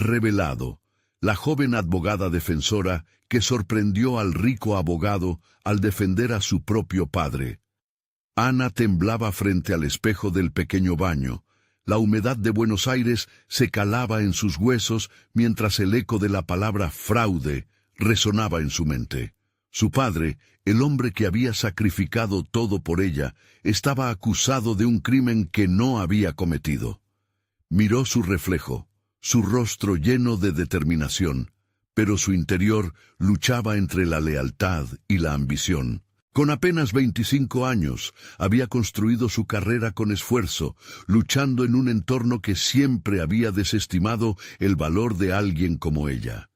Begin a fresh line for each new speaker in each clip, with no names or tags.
revelado, la joven abogada defensora que sorprendió al rico abogado al defender a su propio padre. Ana temblaba frente al espejo del pequeño baño. La humedad de Buenos Aires se calaba en sus huesos mientras el eco de la palabra fraude resonaba en su mente. Su padre, el hombre que había sacrificado todo por ella, estaba acusado de un crimen que no había cometido. Miró su reflejo, su rostro lleno de determinación, pero su interior luchaba entre la lealtad y la ambición. Con apenas 25 años, había construido su carrera con esfuerzo, luchando en un entorno que siempre había desestimado el valor de alguien como ella.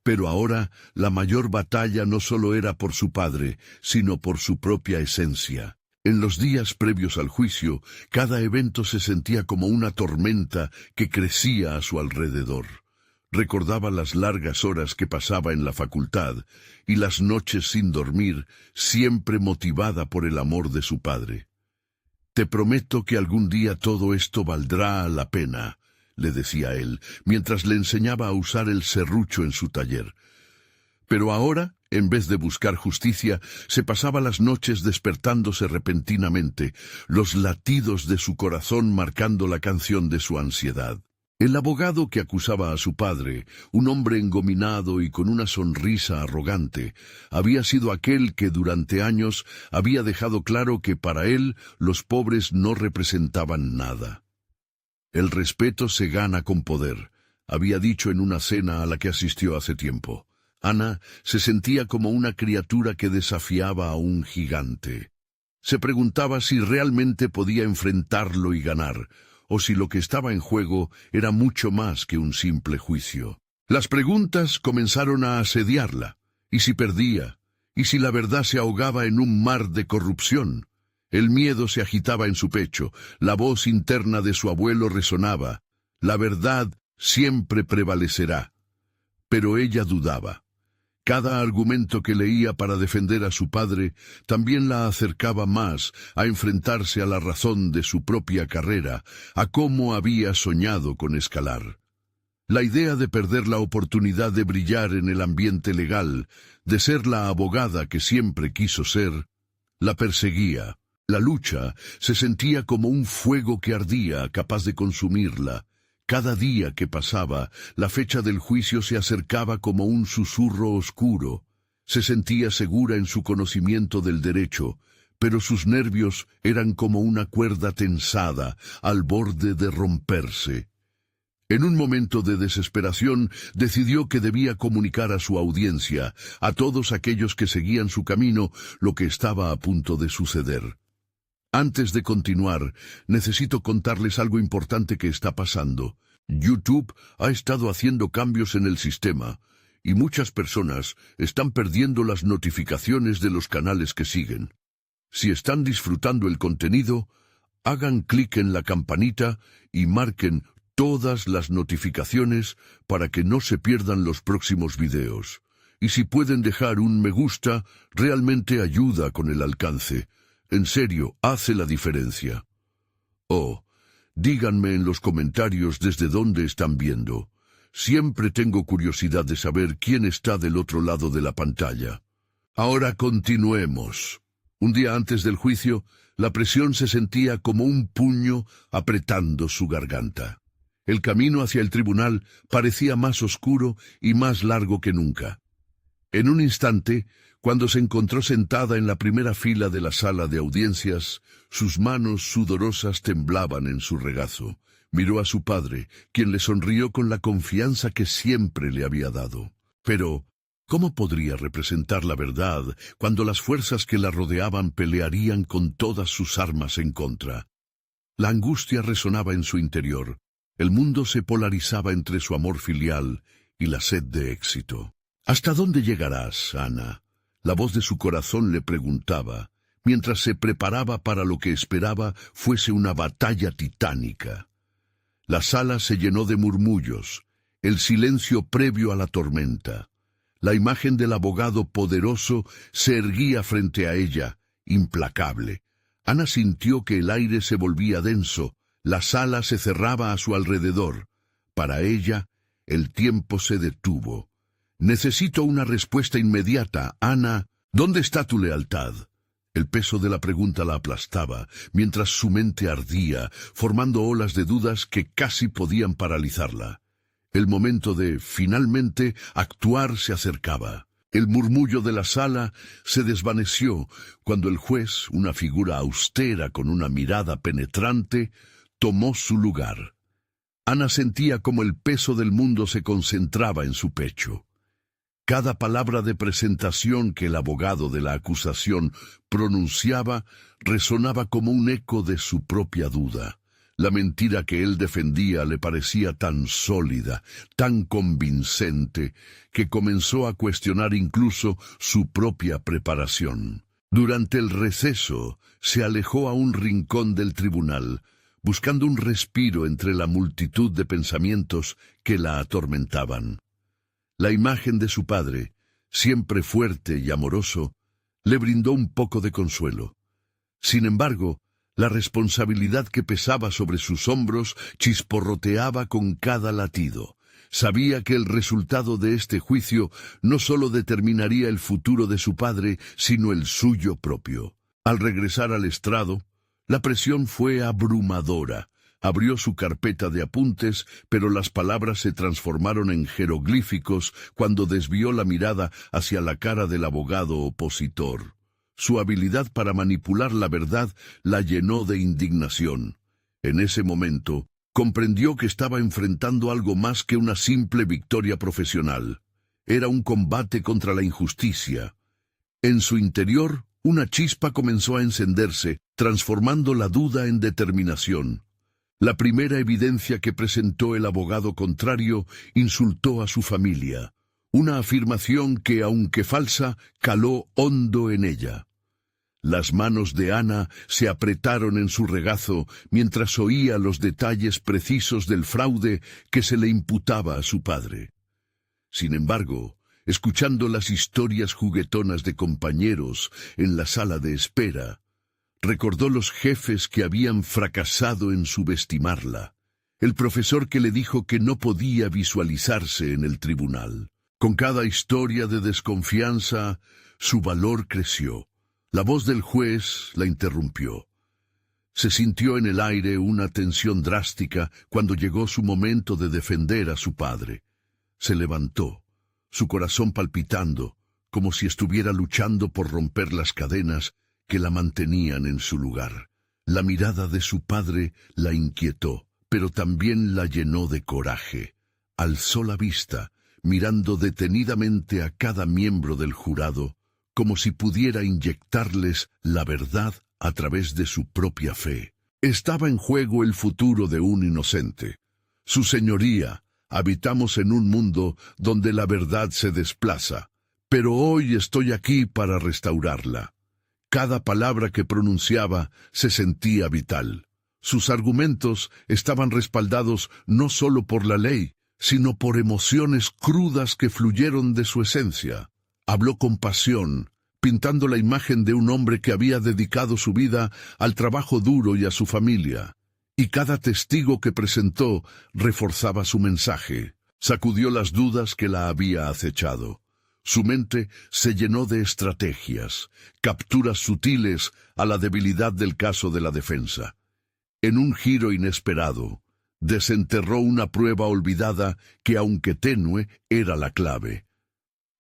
Pero ahora, la mayor batalla no solo era por su padre, sino por su propia esencia. En los días previos al juicio, cada evento se sentía como una tormenta que crecía a su alrededor. Recordaba las largas horas que pasaba en la facultad y las noches sin dormir, siempre motivada por el amor de su padre. «Te prometo que algún día todo esto valdrá la pena», le decía él, mientras le enseñaba a usar el serrucho en su taller. Pero ahora, en vez de buscar justicia, se pasaba las noches despertándose repentinamente, los latidos de su corazón marcando la canción de su ansiedad. El abogado que acusaba a su padre, un hombre engominado y con una sonrisa arrogante, había sido aquel que durante años había dejado claro que para él los pobres no representaban nada. «El respeto se gana con poder», había dicho en una cena a la que asistió hace tiempo. Ana se sentía como una criatura que desafiaba a un gigante. Se preguntaba si realmente podía enfrentarlo y ganar, o si lo que estaba en juego era mucho más que un simple juicio. Las preguntas comenzaron a asediarla. ¿Y si perdía? ¿Y si la verdad se ahogaba en un mar de corrupción? El miedo se agitaba en su pecho, la voz interna de su abuelo resonaba. La verdad siempre prevalecerá. Pero ella dudaba. Cada argumento que leía para defender a su padre también la acercaba más a enfrentarse a la razón de su propia carrera, a cómo había soñado con escalar. La idea de perder la oportunidad de brillar en el ambiente legal, de ser la abogada que siempre quiso ser, la perseguía. La lucha se sentía como un fuego que ardía, capaz de consumirla. Cada día que pasaba, la fecha del juicio se acercaba como un susurro oscuro. Se sentía segura en su conocimiento del derecho, pero sus nervios eran como una cuerda tensada, al borde de romperse. En un momento de desesperación, decidió que debía comunicar a su audiencia, a todos aquellos que seguían su camino, lo que estaba a punto de suceder. Antes de continuar, necesito contarles algo importante que está pasando. YouTube ha estado haciendo cambios en el sistema, y muchas personas están perdiendo las notificaciones de los canales que siguen. Si están disfrutando el contenido, hagan clic en la campanita y marquen todas las notificaciones para que no se pierdan los próximos videos. Y si pueden dejar un me gusta, realmente ayuda con el alcance. En serio, hace la diferencia. Oh, díganme en los comentarios desde dónde están viendo. Siempre tengo curiosidad de saber quién está del otro lado de la pantalla. Ahora continuemos. Un día antes del juicio, la presión se sentía como un puño apretando su garganta. El camino hacia el tribunal parecía más oscuro y más largo que nunca. En un instante, cuando se encontró sentada en la primera fila de la sala de audiencias, sus manos sudorosas temblaban en su regazo. Miró a su padre, quien le sonrió con la confianza que siempre le había dado. Pero, ¿cómo podría representar la verdad cuando las fuerzas que la rodeaban pelearían con todas sus armas en contra? La angustia resonaba en su interior. El mundo se polarizaba entre su amor filial y la sed de éxito. ¿Hasta dónde llegarás, Ana? La voz de su corazón le preguntaba, mientras se preparaba para lo que esperaba fuese una batalla titánica. La sala se llenó de murmullos, el silencio previo a la tormenta. La imagen del abogado poderoso se erguía frente a ella, implacable. Ana sintió que el aire se volvía denso, la sala se cerraba a su alrededor. Para ella, El tiempo se detuvo. Necesito una respuesta inmediata, Ana. ¿Dónde está tu lealtad? El peso de la pregunta la aplastaba, mientras su mente ardía, formando olas de dudas que casi podían paralizarla. El momento de, finalmente, actuar se acercaba. El murmullo de la sala se desvaneció cuando el juez, una figura austera con una mirada penetrante, tomó su lugar. Ana sentía como el peso del mundo se concentraba en su pecho. Cada palabra de presentación que el abogado de la acusación pronunciaba resonaba como un eco de su propia duda. La mentira que él defendía le parecía tan sólida, tan convincente, que comenzó a cuestionar incluso su propia preparación. Durante el receso, se alejó a un rincón del tribunal, buscando un respiro entre la multitud de pensamientos que la atormentaban. La imagen de su padre, siempre fuerte y amoroso, le brindó un poco de consuelo. Sin embargo, la responsabilidad que pesaba sobre sus hombros chisporroteaba con cada latido. Sabía que el resultado de este juicio no solo determinaría el futuro de su padre, sino el suyo propio. Al regresar al estrado, la presión fue abrumadora. Abrió su carpeta de apuntes, pero las palabras se transformaron en jeroglíficos cuando desvió la mirada hacia la cara del abogado opositor. Su habilidad para manipular la verdad la llenó de indignación. En ese momento, comprendió que estaba enfrentando algo más que una simple victoria profesional. Era un combate contra la injusticia. En su interior, una chispa comenzó a encenderse, transformando la duda en determinación. La primera evidencia que presentó el abogado contrario insultó a su familia. Una afirmación que, aunque falsa, caló hondo en ella. Las manos de Ana se apretaron en su regazo mientras oía los detalles precisos del fraude que se le imputaba a su padre. Sin embargo, escuchando las historias juguetonas de compañeros en la sala de espera, recordó los jefes que habían fracasado en subestimarla, el profesor que le dijo que no podía visualizarse en el tribunal. Con cada historia de desconfianza, su valor creció. La voz del juez la interrumpió. Se sintió en el aire una tensión drástica cuando llegó su momento de defender a su padre. Se levantó, su corazón palpitando, como si estuviera luchando por romper las cadenas que la mantenían en su lugar. La mirada de su padre la inquietó, pero también la llenó de coraje. Alzó la vista, mirando detenidamente a cada miembro del jurado, como si pudiera inyectarles la verdad a través de su propia fe. Estaba en juego el futuro de un inocente. Su señoría, habitamos en un mundo donde la verdad se desplaza, pero hoy estoy aquí para restaurarla. Cada palabra que pronunciaba se sentía vital. Sus argumentos estaban respaldados no solo por la ley, sino por emociones crudas que fluyeron de su esencia. Habló con pasión, pintando la imagen de un hombre que había dedicado su vida al trabajo duro y a su familia. Y cada testigo que presentó reforzaba su mensaje. Sacudió las dudas que la había acechado. Su mente se llenó de estrategias, capturas sutiles a la debilidad del caso de la defensa. En un giro inesperado, desenterró una prueba olvidada que, aunque tenue, era la clave.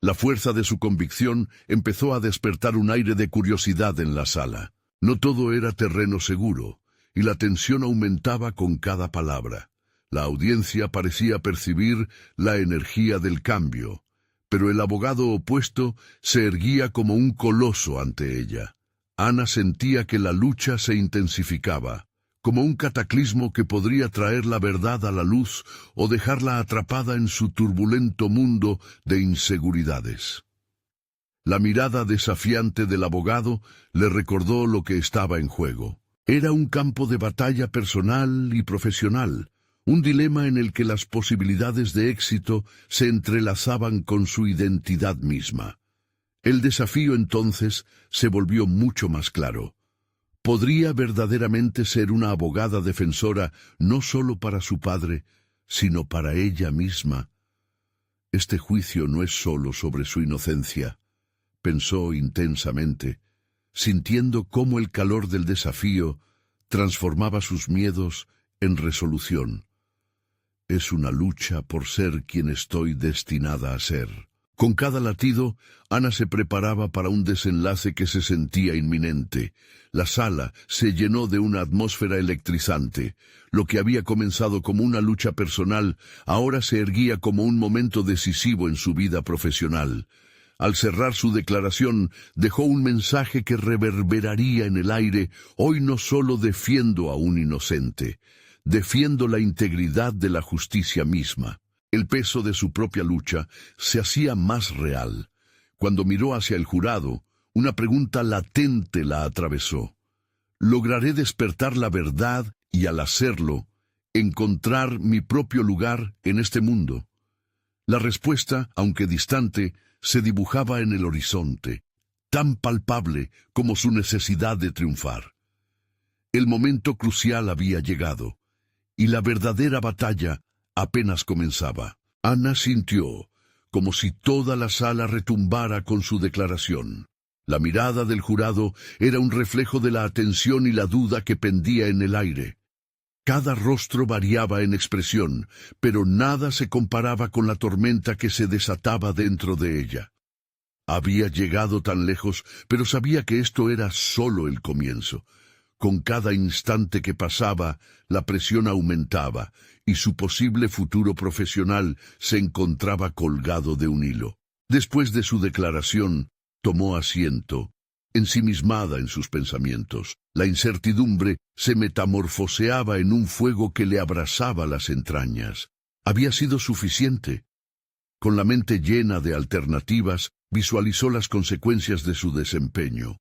La fuerza de su convicción empezó a despertar un aire de curiosidad en la sala. No todo era terreno seguro, y la tensión aumentaba con cada palabra. La audiencia parecía percibir la energía del cambio, pero el abogado opuesto se erguía como un coloso ante ella. Ana sentía que la lucha se intensificaba, como un cataclismo que podría traer la verdad a la luz o dejarla atrapada en su turbulento mundo de inseguridades. La mirada desafiante del abogado le recordó lo que estaba en juego. Era un campo de batalla personal y profesional, un dilema en el que las posibilidades de éxito se entrelazaban con su identidad misma. El desafío entonces se volvió mucho más claro. ¿Podría verdaderamente ser una abogada defensora no solo para su padre, sino para ella misma? Este juicio no es solo sobre su inocencia, pensó intensamente, sintiendo cómo el calor del desafío transformaba sus miedos en resolución. Es una lucha por ser quien estoy destinada a ser. Con cada latido, Ana se preparaba para un desenlace que se sentía inminente. La sala se llenó de una atmósfera electrizante. Lo que había comenzado como una lucha personal, ahora se erguía como un momento decisivo en su vida profesional. Al cerrar su declaración, dejó un mensaje que reverberaría en el aire: hoy no solo defiendo a un inocente, defiendo la integridad de la justicia misma. El peso de su propia lucha se hacía más real. Cuando miró hacia el jurado, una pregunta latente la atravesó. ¿Lograré despertar la verdad y, al hacerlo, encontrar mi propio lugar en este mundo? La respuesta, aunque distante, se dibujaba en el horizonte, tan palpable como su necesidad de triunfar. El momento crucial había llegado, y la verdadera batalla apenas comenzaba. Ana sintió como si toda la sala retumbara con su declaración. La mirada del jurado era un reflejo de la atención y la duda que pendía en el aire. Cada rostro variaba en expresión, pero nada se comparaba con la tormenta que se desataba dentro de ella. Había llegado tan lejos, pero sabía que esto era solo el comienzo. Con cada instante que pasaba, la presión aumentaba, y su posible futuro profesional se encontraba colgado de un hilo. Después de su declaración, tomó asiento, ensimismada en sus pensamientos. La incertidumbre se metamorfoseaba en un fuego que le abrasaba las entrañas. Había sido suficiente. Con la mente llena de alternativas, visualizó las consecuencias de su desempeño.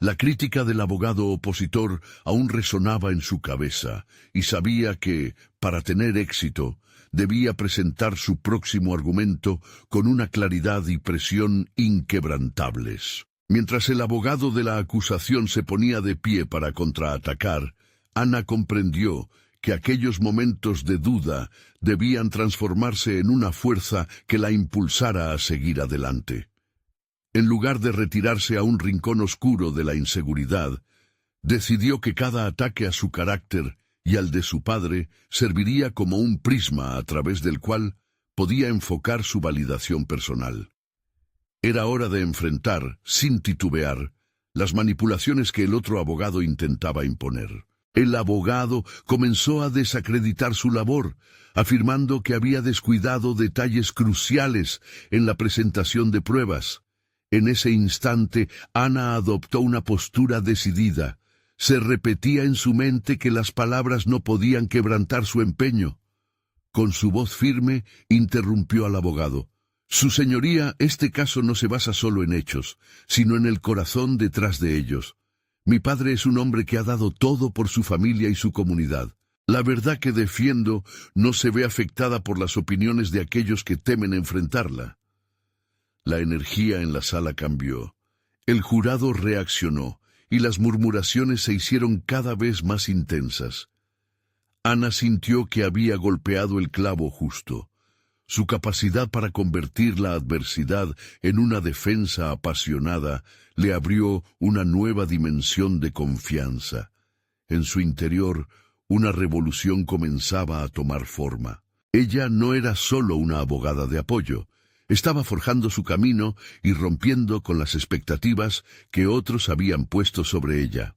La crítica del abogado opositor aún resonaba en su cabeza, y sabía que, para tener éxito, debía presentar su próximo argumento con una claridad y presión inquebrantables. Mientras el abogado de la acusación se ponía de pie para contraatacar, Ana comprendió que aquellos momentos de duda debían transformarse en una fuerza que la impulsara a seguir adelante. En lugar de retirarse a un rincón oscuro de la inseguridad, decidió que cada ataque a su carácter y al de su padre serviría como un prisma a través del cual podía enfocar su validación personal. Era hora de enfrentar, sin titubear, las manipulaciones que el otro abogado intentaba imponer. El abogado comenzó a desacreditar su labor, afirmando que había descuidado detalles cruciales en la presentación de pruebas. En ese instante, Ana adoptó una postura decidida. Se repetía en su mente que las palabras no podían quebrantar su empeño. Con su voz firme, interrumpió al abogado. Su señoría, este caso no se basa solo en hechos, sino en el corazón detrás de ellos. Mi padre es un hombre que ha dado todo por su familia y su comunidad. La verdad que defiendo no se ve afectada por las opiniones de aquellos que temen enfrentarla. La energía en la sala cambió. El jurado reaccionó, y las murmuraciones se hicieron cada vez más intensas. Ana sintió que había golpeado el clavo justo. Su capacidad para convertir la adversidad en una defensa apasionada le abrió una nueva dimensión de confianza. En su interior, una revolución comenzaba a tomar forma. Ella no era solo una abogada de apoyo. Estaba forjando su camino y rompiendo con las expectativas que otros habían puesto sobre ella.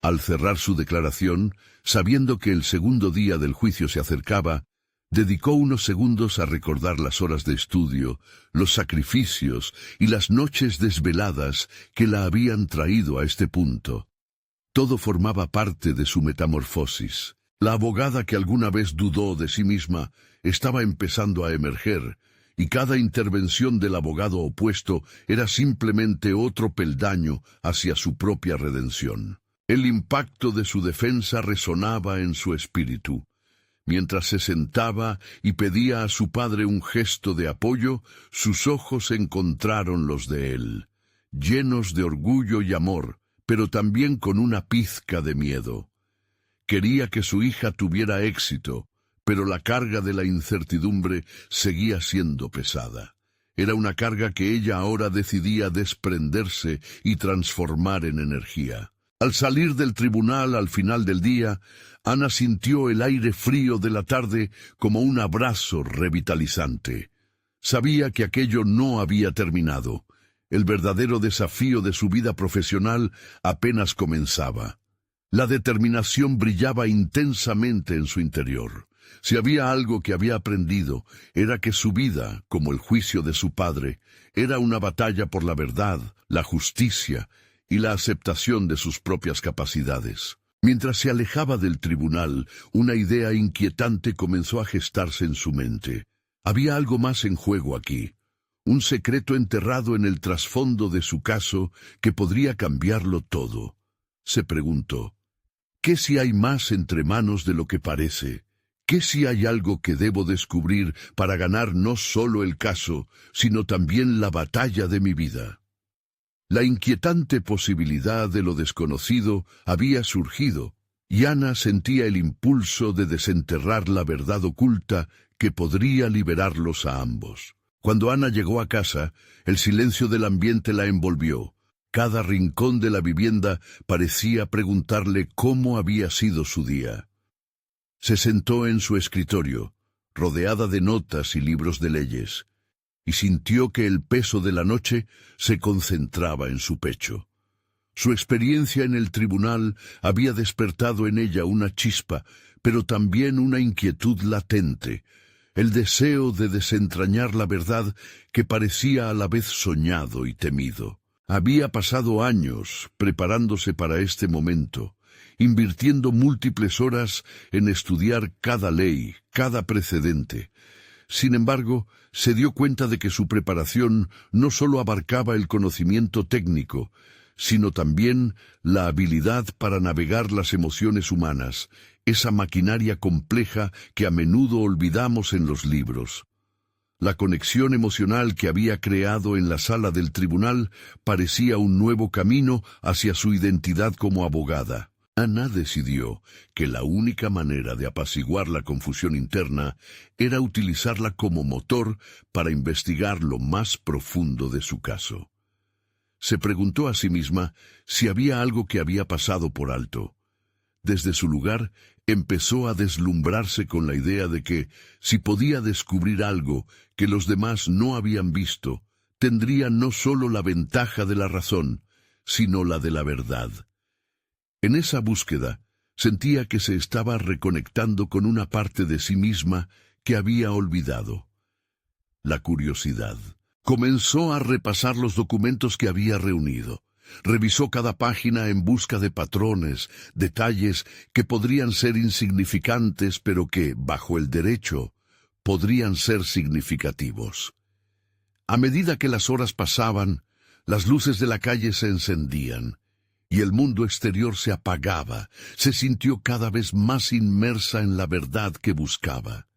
Al cerrar su declaración, sabiendo que el segundo día del juicio se acercaba, dedicó unos segundos a recordar las horas de estudio, los sacrificios y las noches desveladas que la habían traído a este punto. Todo formaba parte de su metamorfosis. La abogada que alguna vez dudó de sí misma estaba empezando a emerger, y cada intervención del abogado opuesto era simplemente otro peldaño hacia su propia redención. El impacto de su defensa resonaba en su espíritu. Mientras se sentaba y pedía a su padre un gesto de apoyo, sus ojos encontraron los de él, llenos de orgullo y amor, pero también con una pizca de miedo. Quería que su hija tuviera éxito, pero la carga de la incertidumbre seguía siendo pesada. Era una carga que ella ahora decidía desprenderse y transformar en energía. Al salir del tribunal al final del día, Ana sintió el aire frío de la tarde como un abrazo revitalizante. Sabía que aquello no había terminado. El verdadero desafío de su vida profesional apenas comenzaba. La determinación brillaba intensamente en su interior. Si había algo que había aprendido, era que su vida, como el juicio de su padre, era una batalla por la verdad, la justicia y la aceptación de sus propias capacidades. Mientras se alejaba del tribunal, una idea inquietante comenzó a gestarse en su mente. Había algo más en juego aquí, un secreto enterrado en el trasfondo de su caso que podría cambiarlo todo. Se preguntó, ¿qué si hay más entre manos de lo que parece? ¿Qué si hay algo que debo descubrir para ganar no solo el caso, sino también la batalla de mi vida? La inquietante posibilidad de lo desconocido había surgido, y Ana sentía el impulso de desenterrar la verdad oculta que podría liberarlos a ambos. Cuando Ana llegó a casa, el silencio del ambiente la envolvió. Cada rincón de la vivienda parecía preguntarle cómo había sido su día. Se sentó en su escritorio, rodeada de notas y libros de leyes, y sintió que el peso de la noche se concentraba en su pecho. Su experiencia en el tribunal había despertado en ella una chispa, pero también una inquietud latente, el deseo de desentrañar la verdad que parecía a la vez soñado y temido. Había pasado años preparándose para este momento, invirtiendo múltiples horas en estudiar cada ley, cada precedente. Sin embargo, se dio cuenta de que su preparación no solo abarcaba el conocimiento técnico, sino también la habilidad para navegar las emociones humanas, esa maquinaria compleja que a menudo olvidamos en los libros. La conexión emocional que había creado en la sala del tribunal parecía un nuevo camino hacia su identidad como abogada. Ana decidió que la única manera de apaciguar la confusión interna era utilizarla como motor para investigar lo más profundo de su caso. Se preguntó a sí misma si había algo que había pasado por alto. Desde su lugar, empezó a deslumbrarse con la idea de que, si podía descubrir algo que los demás no habían visto, tendría no solo la ventaja de la razón, sino la de la verdad. En esa búsqueda, sentía que se estaba reconectando con una parte de sí misma que había olvidado. La curiosidad. Comenzó a repasar los documentos que había reunido. Revisó cada página en busca de patrones, detalles que podrían ser insignificantes, pero que, bajo el derecho, podrían ser significativos. A medida que las horas pasaban, las luces de la calle se encendían, y el mundo exterior se apagaba. Se sintió cada vez más inmersa en la verdad que buscaba.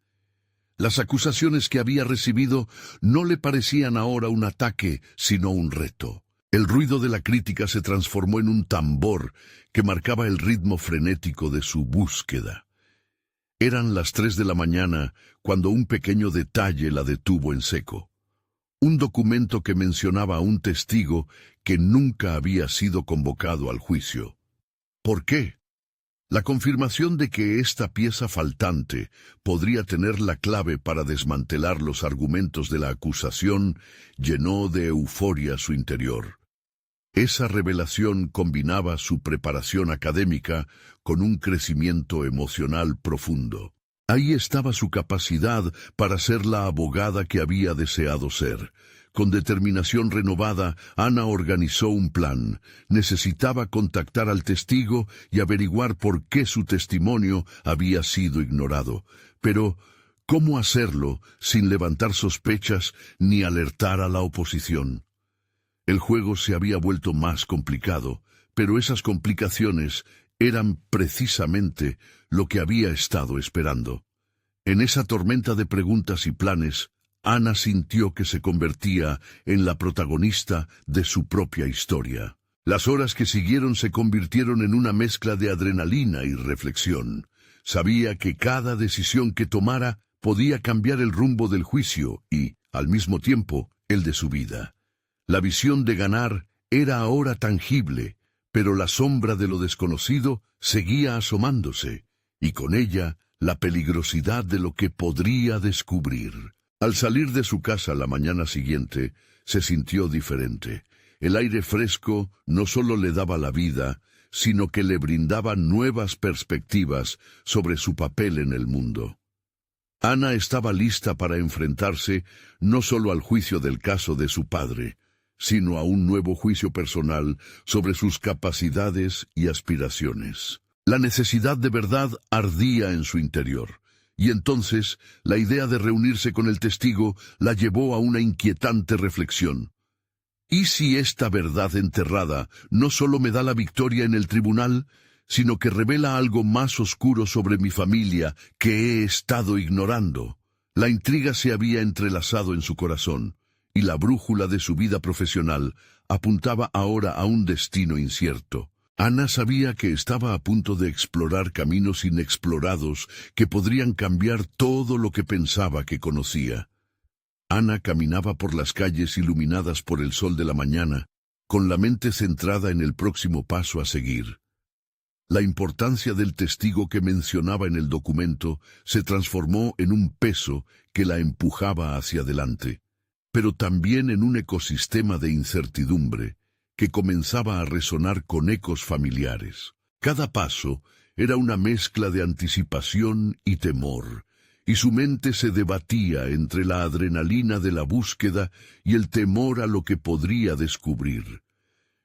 Las acusaciones que había recibido no le parecían ahora un ataque, sino un reto. El ruido de la crítica se transformó en un tambor que marcaba el ritmo frenético de su búsqueda. Eran las 3 de la mañana cuando un pequeño detalle la detuvo en seco. Un documento que mencionaba a un testigo que nunca había sido convocado al juicio. ¿Por qué? La confirmación de que esta pieza faltante podría tener la clave para desmantelar los argumentos de la acusación llenó de euforia su interior. Esa revelación combinaba su preparación académica con un crecimiento emocional profundo. Ahí estaba su capacidad para ser la abogada que había deseado ser. Con determinación renovada, Ana organizó un plan. Necesitaba contactar al testigo y averiguar por qué su testimonio había sido ignorado. Pero, ¿cómo hacerlo sin levantar sospechas ni alertar a la oposición? El juego se había vuelto más complicado, pero esas complicaciones eran precisamente lo que había estado esperando. En esa tormenta de preguntas y planes, Ana sintió que se convertía en la protagonista de su propia historia. Las horas que siguieron se convirtieron en una mezcla de adrenalina y reflexión. Sabía que cada decisión que tomara podía cambiar el rumbo del juicio y, al mismo tiempo, el de su vida. La visión de ganar era ahora tangible, pero la sombra de lo desconocido seguía asomándose, y con ella la peligrosidad de lo que podría descubrir. Al salir de su casa la mañana siguiente, se sintió diferente. El aire fresco no solo le daba la vida, sino que le brindaba nuevas perspectivas sobre su papel en el mundo. Ana estaba lista para enfrentarse no solo al juicio del caso de su padre, sino a un nuevo juicio personal sobre sus capacidades y aspiraciones. La necesidad de verdad ardía en su interior, y entonces la idea de reunirse con el testigo la llevó a una inquietante reflexión. ¿Y si esta verdad enterrada no solo me da la victoria en el tribunal, sino que revela algo más oscuro sobre mi familia que he estado ignorando? La intriga se había entrelazado en su corazón, y la brújula de su vida profesional apuntaba ahora a un destino incierto. Ana sabía que estaba a punto de explorar caminos inexplorados que podrían cambiar todo lo que pensaba que conocía. Ana caminaba por las calles iluminadas por el sol de la mañana, con la mente centrada en el próximo paso a seguir. La importancia del testigo que mencionaba en el documento se transformó en un peso que la empujaba hacia adelante, pero también en un ecosistema de incertidumbre que comenzaba a resonar con ecos familiares. Cada paso era una mezcla de anticipación y temor, y su mente se debatía entre la adrenalina de la búsqueda y el temor a lo que podría descubrir.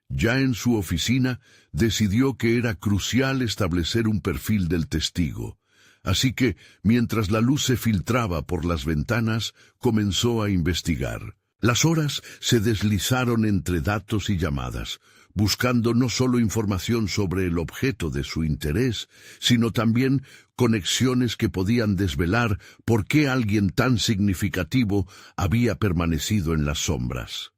Ya en su oficina, decidió que era crucial establecer un perfil del testigo. Así que, mientras la luz se filtraba por las ventanas, comenzó a investigar. Las horas se deslizaron entre datos y llamadas, buscando no solo información sobre el objeto de su interés, sino también conexiones que podían desvelar por qué alguien tan significativo había permanecido en las sombras.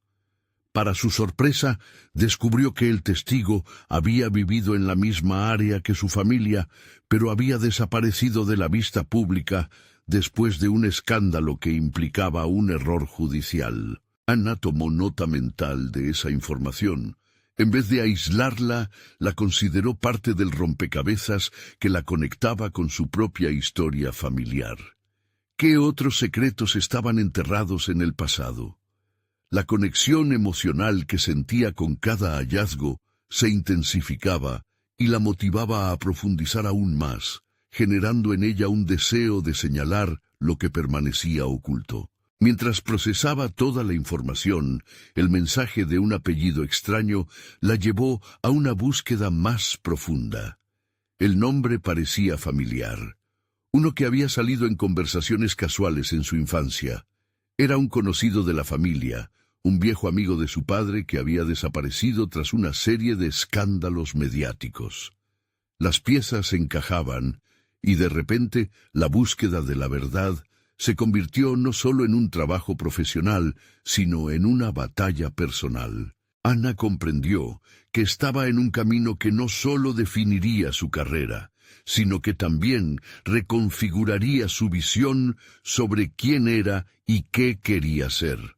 Para su sorpresa, descubrió que el testigo había vivido en la misma área que su familia, pero había desaparecido de la vista pública después de un escándalo que implicaba un error judicial. Ana tomó nota mental de esa información. En vez de aislarla, la consideró parte del rompecabezas que la conectaba con su propia historia familiar. ¿Qué otros secretos estaban enterrados en el pasado? La conexión emocional que sentía con cada hallazgo se intensificaba y la motivaba a profundizar aún más, generando en ella un deseo de señalar lo que permanecía oculto. Mientras procesaba toda la información, el mensaje de un apellido extraño la llevó a una búsqueda más profunda. El nombre parecía familiar, uno que había salido en conversaciones casuales en su infancia. Era un conocido de la familia, un viejo amigo de su padre que había desaparecido tras una serie de escándalos mediáticos. Las piezas encajaban, y de repente la búsqueda de la verdad se convirtió no solo en un trabajo profesional, sino en una batalla personal. Ana comprendió que estaba en un camino que no solo definiría su carrera, sino que también reconfiguraría su visión sobre quién era y qué quería ser.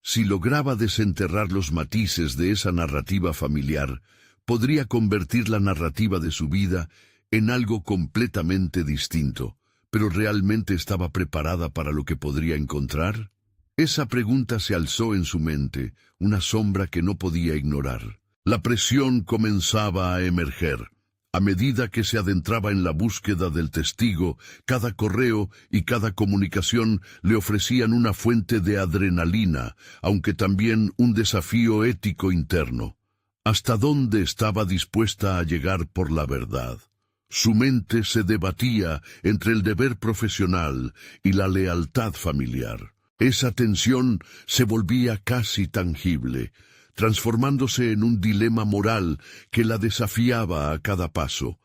Si lograba desenterrar los matices de esa narrativa familiar, podría convertir la narrativa de su vida en algo completamente distinto. ¿Pero realmente estaba preparada para lo que podría encontrar? Esa pregunta se alzó en su mente, una sombra que no podía ignorar. La presión comenzaba a emerger. A medida que se adentraba en la búsqueda del testigo, cada correo y cada comunicación le ofrecían una fuente de adrenalina, aunque también un desafío ético interno. ¿Hasta dónde estaba dispuesta a llegar por la verdad? Su mente se debatía entre el deber profesional y la lealtad familiar. Esa tensión se volvía casi tangible, transformándose en un dilema moral que la desafiaba a cada paso.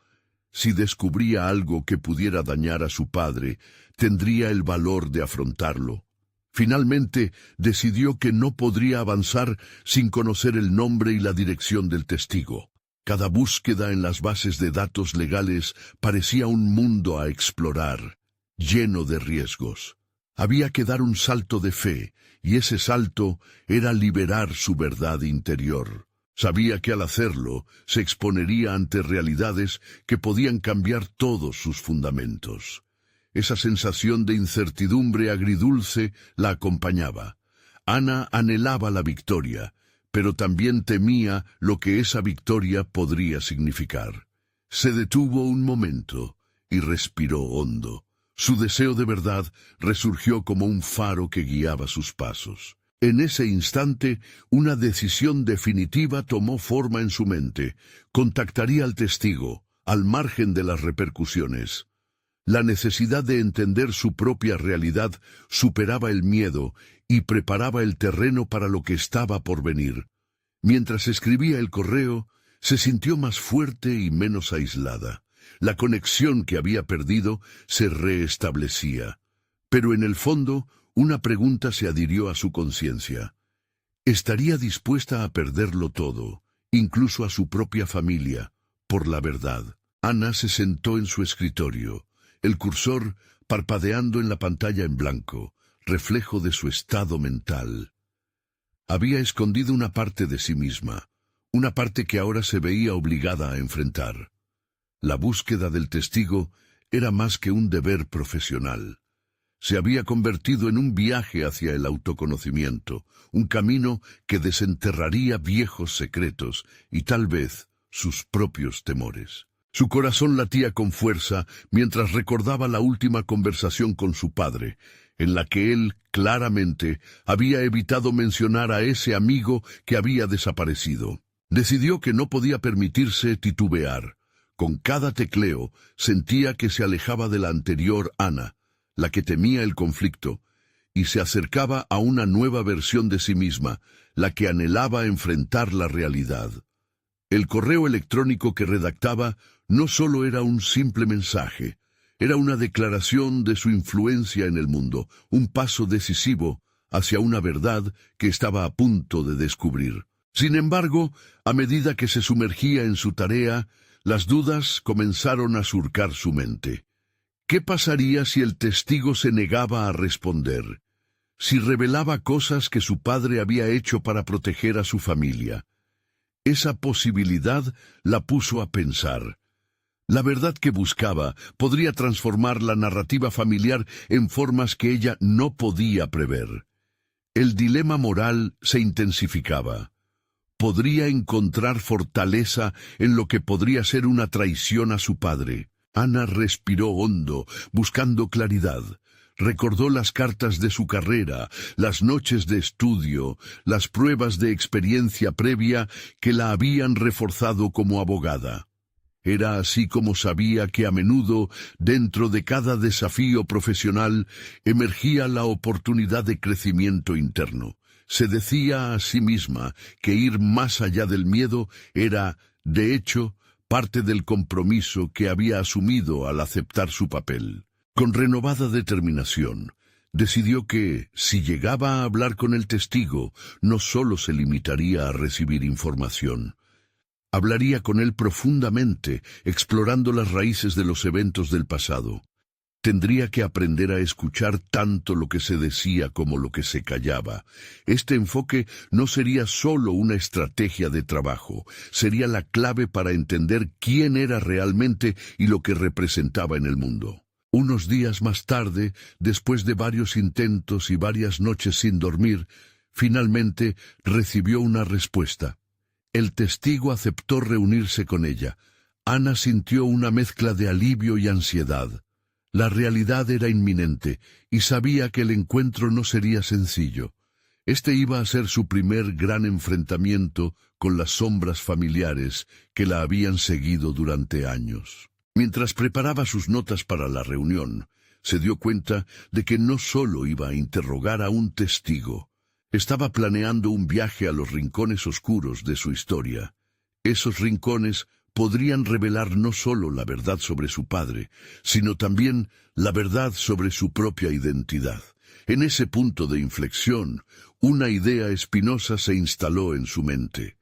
Si descubría algo que pudiera dañar a su padre, tendría el valor de afrontarlo. Finalmente, decidió que no podría avanzar sin conocer el nombre y la dirección del testigo. Cada búsqueda en las bases de datos legales parecía un mundo a explorar, lleno de riesgos. Había que dar un salto de fe, y ese salto era liberar su verdad interior. Sabía que al hacerlo se exponería ante realidades que podían cambiar todos sus fundamentos. Esa sensación de incertidumbre agridulce la acompañaba. Ana anhelaba la victoria, pero también temía lo que esa victoria podría significar. Se detuvo un momento y respiró hondo. Su deseo de verdad resurgió como un faro que guiaba sus pasos. En ese instante, una decisión definitiva tomó forma en su mente. Contactaría al testigo, al margen de las repercusiones. La necesidad de entender su propia realidad superaba el miedo y preparaba el terreno para lo que estaba por venir. Mientras escribía el correo, se sintió más fuerte y menos aislada. La conexión que había perdido se restablecía. Pero en el fondo, una pregunta se adhirió a su conciencia. ¿Estaría dispuesta a perderlo todo, incluso a su propia familia, por la verdad? Ana se sentó en su escritorio, el cursor parpadeando en la pantalla en blanco, reflejo de su estado mental. Había escondido una parte de sí misma, una parte que ahora se veía obligada a enfrentar. La búsqueda del testigo era más que un deber profesional. Se había convertido en un viaje hacia el autoconocimiento, un camino que desenterraría viejos secretos y tal vez sus propios temores. Su corazón latía con fuerza mientras recordaba la última conversación con su padre, en la que él, claramente, había evitado mencionar a ese amigo que había desaparecido. Decidió que no podía permitirse titubear. Con cada tecleo sentía que se alejaba de la anterior Ana, la que temía el conflicto, y se acercaba a una nueva versión de sí misma, la que anhelaba enfrentar la realidad. El correo electrónico que redactaba no solo era un simple mensaje, era una declaración de su influencia en el mundo, un paso decisivo hacia una verdad que estaba a punto de descubrir. Sin embargo, a medida que se sumergía en su tarea, las dudas comenzaron a surcar su mente. ¿Qué pasaría si el testigo se negaba a responder? Si revelaba cosas que su padre había hecho para proteger a su familia. Esa posibilidad la puso a pensar. La verdad que buscaba podría transformar la narrativa familiar en formas que ella no podía prever. El dilema moral se intensificaba. Podría encontrar fortaleza en lo que podría ser una traición a su padre. Ana respiró hondo, buscando claridad. Recordó las cartas de su carrera, las noches de estudio, las pruebas de experiencia previa que la habían reforzado como abogada. Era así como sabía que a menudo, dentro de cada desafío profesional, emergía la oportunidad de crecimiento interno. Se decía a sí misma que ir más allá del miedo era, de hecho, parte del compromiso que había asumido al aceptar su papel. Con renovada determinación, decidió que, si llegaba a hablar con el testigo, no solo se limitaría a recibir información. Hablaría con él profundamente, explorando las raíces de los eventos del pasado. Tendría que aprender a escuchar tanto lo que se decía como lo que se callaba. Este enfoque no sería solo una estrategia de trabajo, sería la clave para entender quién era realmente y lo que representaba en el mundo. Unos días más tarde, después de varios intentos y varias noches sin dormir, finalmente recibió una respuesta. El testigo aceptó reunirse con ella. Ana sintió una mezcla de alivio y ansiedad. La realidad era inminente y sabía que el encuentro no sería sencillo. Este iba a ser su primer gran enfrentamiento con las sombras familiares que la habían seguido durante años. Mientras preparaba sus notas para la reunión, se dio cuenta de que no solo iba a interrogar a un testigo. Estaba planeando un viaje a los rincones oscuros de su historia. Esos rincones podrían revelar no solo la verdad sobre su padre, sino también la verdad sobre su propia identidad. En ese punto de inflexión, una idea espinosa se instaló en su mente.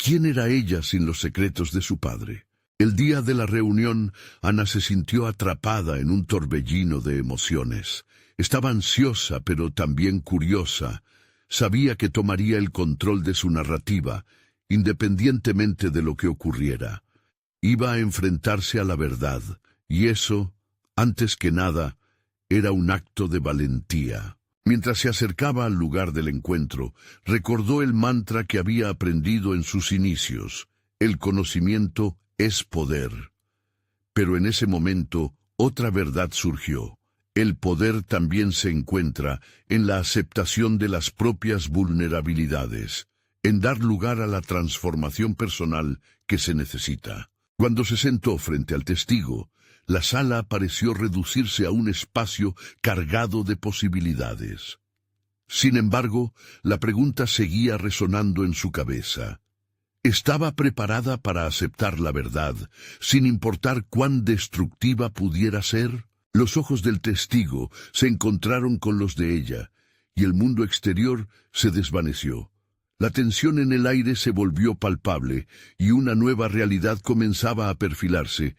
¿Quién era ella sin los secretos de su padre? El día de la reunión, Ana se sintió atrapada en un torbellino de emociones. Estaba ansiosa, pero también curiosa. Sabía que tomaría el control de su narrativa, independientemente de lo que ocurriera. Iba a enfrentarse a la verdad, y eso, antes que nada, era un acto de valentía. Mientras se acercaba al lugar del encuentro, recordó el mantra que había aprendido en sus inicios: el conocimiento es poder. Pero en ese momento, otra verdad surgió. El poder también se encuentra en la aceptación de las propias vulnerabilidades, en dar lugar a la transformación personal que se necesita. Cuando se sentó frente al testigo, la sala pareció reducirse a un espacio cargado de posibilidades. Sin embargo, la pregunta seguía resonando en su cabeza. ¿Estaba preparada para aceptar la verdad, sin importar cuán destructiva pudiera ser? Los ojos del testigo se encontraron con los de ella, y el mundo exterior se desvaneció. La tensión en el aire se volvió palpable, y una nueva realidad comenzaba a perfilarse.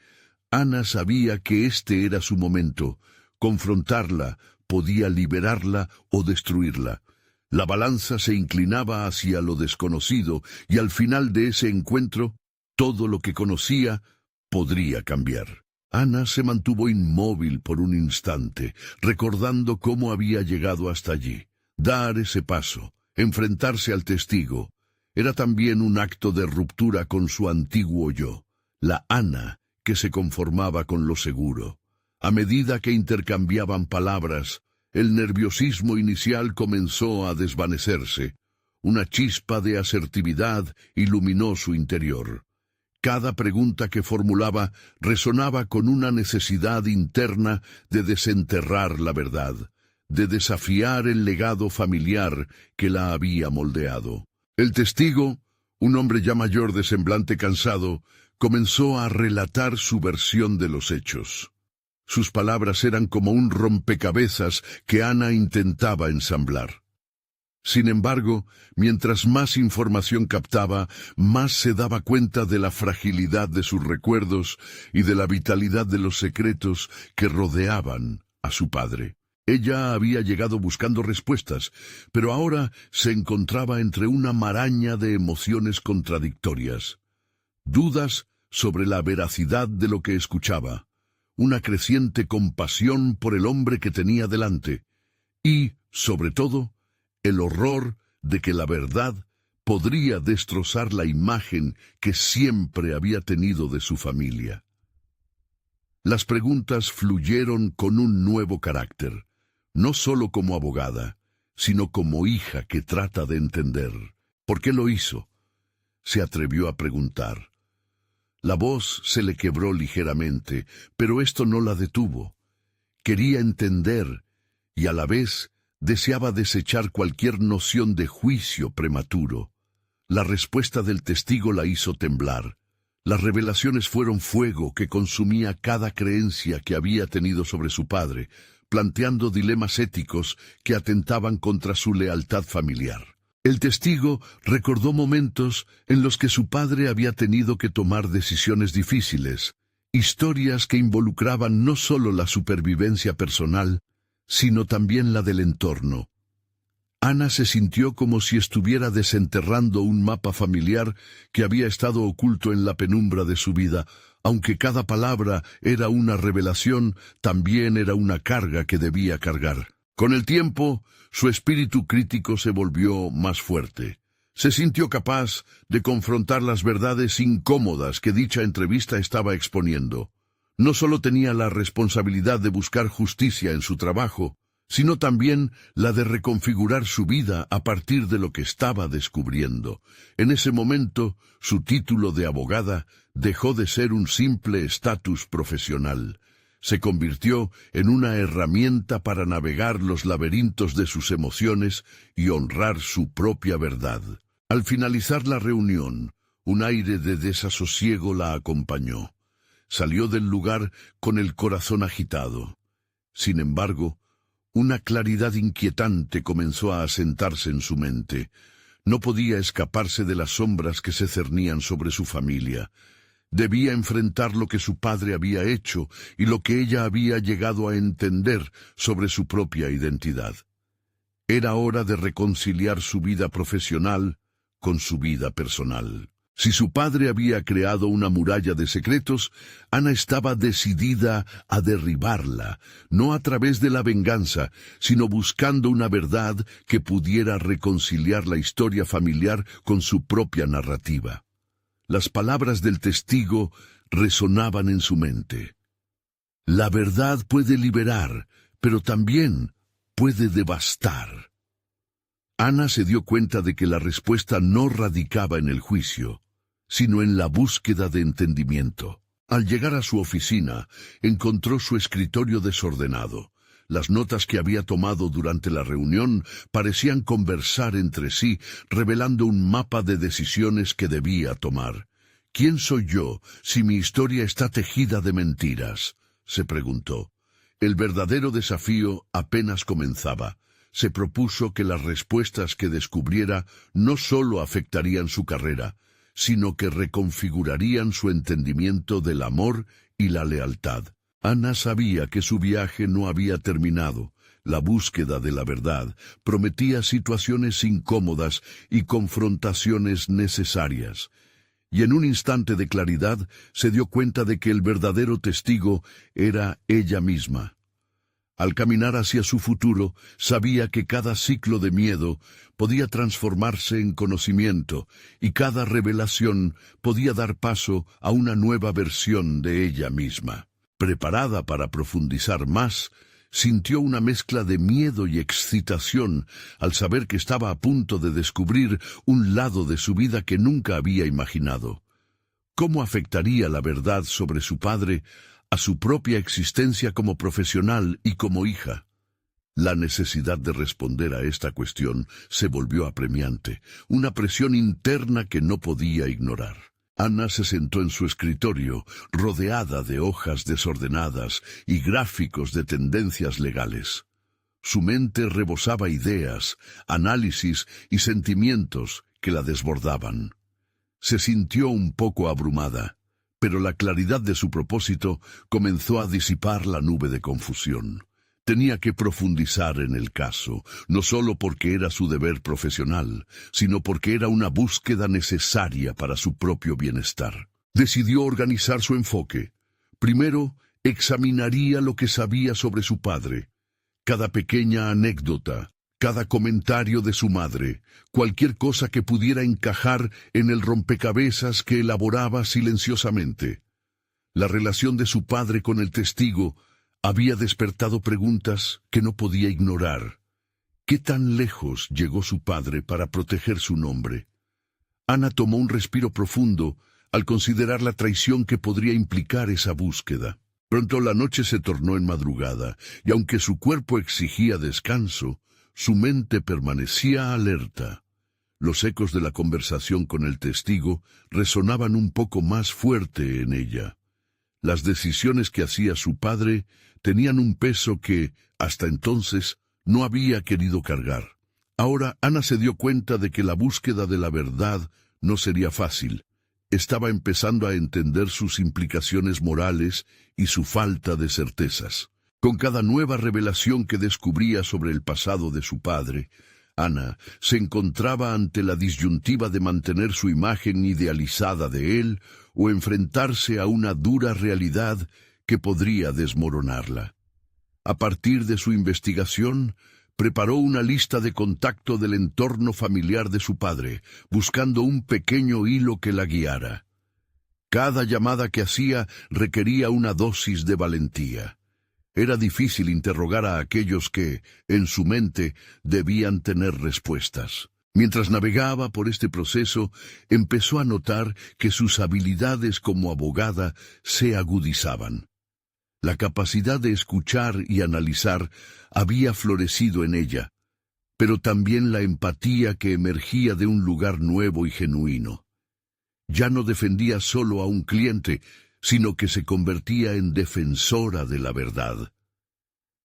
Ana sabía que este era su momento. Confrontarla podía liberarla o destruirla. La balanza se inclinaba hacia lo desconocido, y al final de ese encuentro, todo lo que conocía podría cambiar. Ana se mantuvo inmóvil por un instante, recordando cómo había llegado hasta allí. Dar ese paso, enfrentarse al testigo, era también un acto de ruptura con su antiguo yo, la Ana que se conformaba con lo seguro. A medida que intercambiaban palabras, el nerviosismo inicial comenzó a desvanecerse. Una chispa de asertividad iluminó su interior. Cada pregunta que formulaba resonaba con una necesidad interna de desenterrar la verdad, de desafiar el legado familiar que la había moldeado. El testigo, un hombre ya mayor de semblante cansado, comenzó a relatar su versión de los hechos. Sus palabras eran como un rompecabezas que Ana intentaba ensamblar. Sin embargo, mientras más información captaba, más se daba cuenta de la fragilidad de sus recuerdos y de la vitalidad de los secretos que rodeaban a su padre. Ella había llegado buscando respuestas, pero ahora se encontraba entre una maraña de emociones contradictorias. Dudas sobre la veracidad de lo que escuchaba, una creciente compasión por el hombre que tenía delante, y, sobre todo, el horror de que la verdad podría destrozar la imagen que siempre había tenido de su familia. Las preguntas fluyeron con un nuevo carácter, no solo como abogada, sino como hija que trata de entender. ¿Por qué lo hizo?, se atrevió a preguntar. La voz se le quebró ligeramente, pero esto no la detuvo. Quería entender, y a la vez deseaba desechar cualquier noción de juicio prematuro. La respuesta del testigo la hizo temblar. Las revelaciones fueron fuego que consumía cada creencia que había tenido sobre su padre, planteando dilemas éticos que atentaban contra su lealtad familiar. El testigo recordó momentos en los que su padre había tenido que tomar decisiones difíciles, historias que involucraban no solo la supervivencia personal, sino también la del entorno. Ana se sintió como si estuviera desenterrando un mapa familiar que había estado oculto en la penumbra de su vida. Aunque cada palabra era una revelación, también era una carga que debía cargar. Con el tiempo, su espíritu crítico se volvió más fuerte. Se sintió capaz de confrontar las verdades incómodas que dicha entrevista estaba exponiendo. No solo tenía la responsabilidad de buscar justicia en su trabajo, sino también la de reconfigurar su vida a partir de lo que estaba descubriendo. En ese momento, su título de abogada dejó de ser un simple estatus profesional. Se convirtió en una herramienta para navegar los laberintos de sus emociones y honrar su propia verdad. Al finalizar la reunión, un aire de desasosiego la acompañó. Salió del lugar con el corazón agitado. Sin embargo, una claridad inquietante comenzó a asentarse en su mente. No podía escaparse de las sombras que se cernían sobre su familia. Debía enfrentar lo que su padre había hecho y lo que ella había llegado a entender sobre su propia identidad. Era hora de reconciliar su vida profesional con su vida personal. Si su padre había creado una muralla de secretos, Ana estaba decidida a derribarla, no a través de la venganza, sino buscando una verdad que pudiera reconciliar la historia familiar con su propia narrativa. Las palabras del testigo resonaban en su mente. La verdad puede liberar, pero también puede devastar. Ana se dio cuenta de que la respuesta no radicaba en el juicio, sino en la búsqueda de entendimiento. Al llegar a su oficina, encontró su escritorio desordenado. Las notas que había tomado durante la reunión parecían conversar entre sí, revelando un mapa de decisiones que debía tomar. ¿Quién soy yo si mi historia está tejida de mentiras?, se preguntó. El verdadero desafío apenas comenzaba. Se propuso que las respuestas que descubriera no solo afectarían su carrera, sino que reconfigurarían su entendimiento del amor y la lealtad. Ana sabía que su viaje no había terminado. La búsqueda de la verdad prometía situaciones incómodas y confrontaciones necesarias. Y en un instante de claridad se dio cuenta de que el verdadero testigo era ella misma. Al caminar hacia su futuro, sabía que cada ciclo de miedo podía transformarse en conocimiento y cada revelación podía dar paso a una nueva versión de ella misma. Preparada para profundizar más, sintió una mezcla de miedo y excitación al saber que estaba a punto de descubrir un lado de su vida que nunca había imaginado. ¿Cómo afectaría la verdad sobre su padre a su propia existencia como profesional y como hija? La necesidad de responder a esta cuestión se volvió apremiante, una presión interna que no podía ignorar. Ana se sentó en su escritorio, rodeada de hojas desordenadas y gráficos de tendencias legales. Su mente rebosaba ideas, análisis y sentimientos que la desbordaban. Se sintió un poco abrumada, pero la claridad de su propósito comenzó a disipar la nube de confusión. Tenía que profundizar en el caso, no solo porque era su deber profesional, sino porque era una búsqueda necesaria para su propio bienestar. Decidió organizar su enfoque. Primero, examinaría lo que sabía sobre su padre. Cada pequeña anécdota, cada comentario de su madre, cualquier cosa que pudiera encajar en el rompecabezas que elaboraba silenciosamente. La relación de su padre con el testigo había despertado preguntas que no podía ignorar. ¿Qué tan lejos llegó su padre para proteger su nombre? Ana tomó un respiro profundo al considerar la traición que podría implicar esa búsqueda. Pronto la noche se tornó en madrugada, y aunque su cuerpo exigía descanso, su mente permanecía alerta. Los ecos de la conversación con el testigo resonaban un poco más fuerte en ella. Las decisiones que hacía su padre tenían un peso que, hasta entonces, no había querido cargar. Ahora Ana se dio cuenta de que la búsqueda de la verdad no sería fácil. Estaba empezando a entender sus implicaciones morales y su falta de certezas. Con cada nueva revelación que descubría sobre el pasado de su padre, Ana se encontraba ante la disyuntiva de mantener su imagen idealizada de él o enfrentarse a una dura realidad que podría desmoronarla. A partir de su investigación, preparó una lista de contacto del entorno familiar de su padre, buscando un pequeño hilo que la guiara. Cada llamada que hacía requería una dosis de valentía. Era difícil interrogar a aquellos que, en su mente, debían tener respuestas. Mientras navegaba por este proceso, empezó a notar que sus habilidades como abogada se agudizaban. La capacidad de escuchar y analizar había florecido en ella, pero también la empatía que emergía de un lugar nuevo y genuino. Ya no defendía solo a un cliente, sino que se convertía en defensora de la verdad.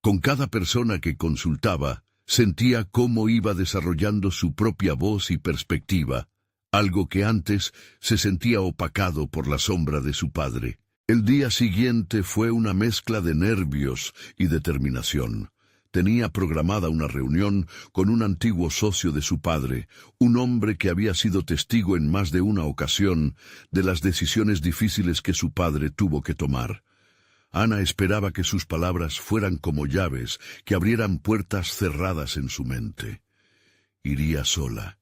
Con cada persona que consultaba, Sentía cómo iba desarrollando su propia voz y perspectiva, algo que antes se sentía opacado por la sombra de su padre. El día siguiente fue una mezcla de nervios y determinación. Tenía programada una reunión con un antiguo socio de su padre, un hombre que había sido testigo en más de una ocasión de las decisiones difíciles que su padre tuvo que tomar. Ana esperaba que sus palabras fueran como llaves que abrieran puertas cerradas en su mente. Iría sola.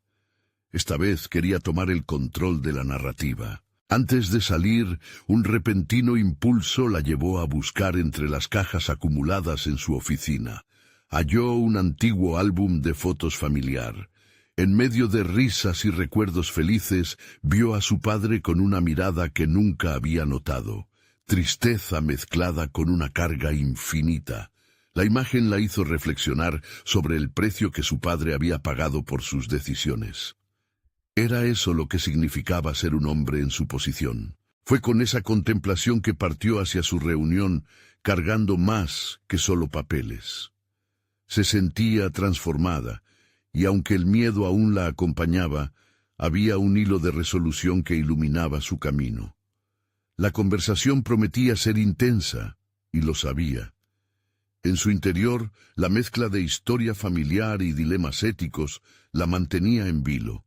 Esta vez quería tomar el control de la narrativa. Antes de salir, un repentino impulso la llevó a buscar entre las cajas acumuladas en su oficina. Halló un antiguo álbum de fotos familiar. En medio de risas y recuerdos felices, vio a su padre con una mirada que nunca había notado. Tristeza mezclada con una carga infinita. La imagen la hizo reflexionar sobre el precio que su padre había pagado por sus decisiones. Era eso lo que significaba ser un hombre en su posición. Fue con esa contemplación que partió hacia su reunión, cargando más que solo papeles. Se sentía transformada, y aunque el miedo aún la acompañaba, había un hilo de resolución que iluminaba su camino. La conversación prometía ser intensa, y lo sabía. En su interior, la mezcla de historia familiar y dilemas éticos la mantenía en vilo.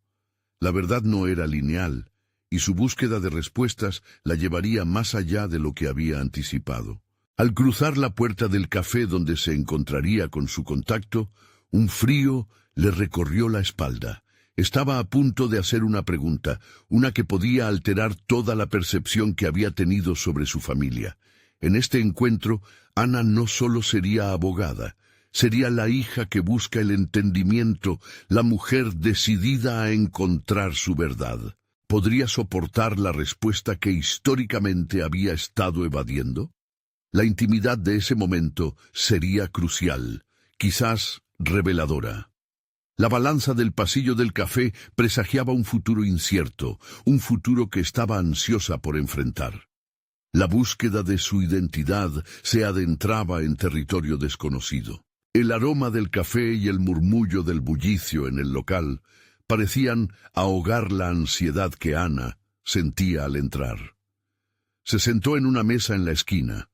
La verdad no era lineal, y su búsqueda de respuestas la llevaría más allá de lo que había anticipado. Al cruzar la puerta del café donde se encontraría con su contacto, un frío le recorrió la espalda. Estaba a punto de hacer una pregunta, una que podía alterar toda la percepción que había tenido sobre su familia. En este encuentro, Ana no solo sería abogada, sería la hija que busca el entendimiento, la mujer decidida a encontrar su verdad. ¿Podría soportar la respuesta que históricamente había estado evadiendo? La intimidad de ese momento sería crucial, quizás reveladora. La balanza del pasillo del café presagiaba un futuro incierto, un futuro que estaba ansiosa por enfrentar. La búsqueda de su identidad se adentraba en territorio desconocido. El aroma del café y el murmullo del bullicio en el local parecían ahogar la ansiedad que Ana sentía al entrar. Se sentó en una mesa en la esquina,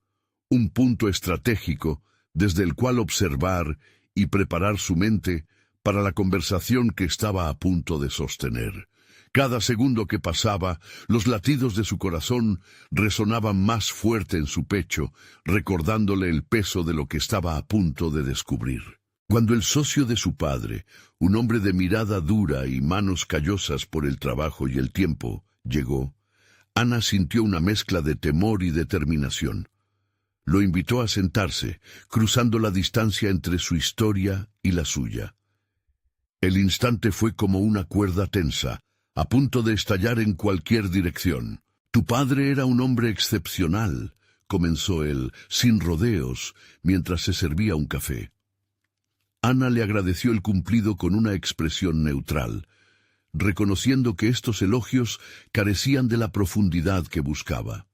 un punto estratégico desde el cual observar y preparar su mente para la conversación que estaba a punto de sostener. Cada segundo que pasaba, los latidos de su corazón resonaban más fuerte en su pecho, recordándole el peso de lo que estaba a punto de descubrir. Cuando el socio de su padre, un hombre de mirada dura y manos callosas por el trabajo y el tiempo, llegó, Ana sintió una mezcla de temor y determinación. Lo invitó a sentarse, cruzando la distancia entre su historia y la suya. El instante fue como una cuerda tensa, a punto de estallar en cualquier dirección. «Tu padre era un hombre excepcional», comenzó él, sin rodeos, mientras se servía un café. Ana le agradeció el cumplido con una expresión neutral, reconociendo que estos elogios carecían de la profundidad que buscaba.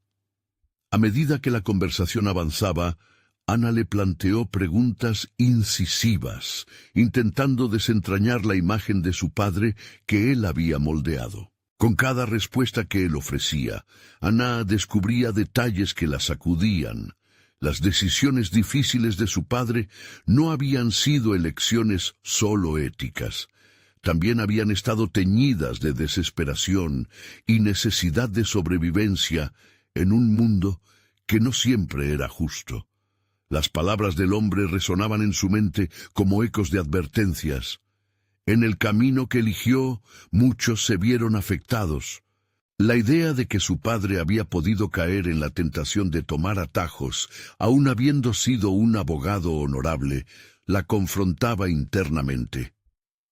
A medida que la conversación avanzaba, Ana le planteó preguntas incisivas, intentando desentrañar la imagen de su padre que él había moldeado. Con cada respuesta que él ofrecía, Ana descubría detalles que la sacudían. Las decisiones difíciles de su padre no habían sido elecciones solo éticas. También habían estado teñidas de desesperación y necesidad de sobrevivencia en un mundo que no siempre era justo. Las palabras del hombre resonaban en su mente como ecos de advertencias. En el camino que eligió, muchos se vieron afectados. La idea de que su padre había podido caer en la tentación de tomar atajos, aun habiendo sido un abogado honorable, la confrontaba internamente.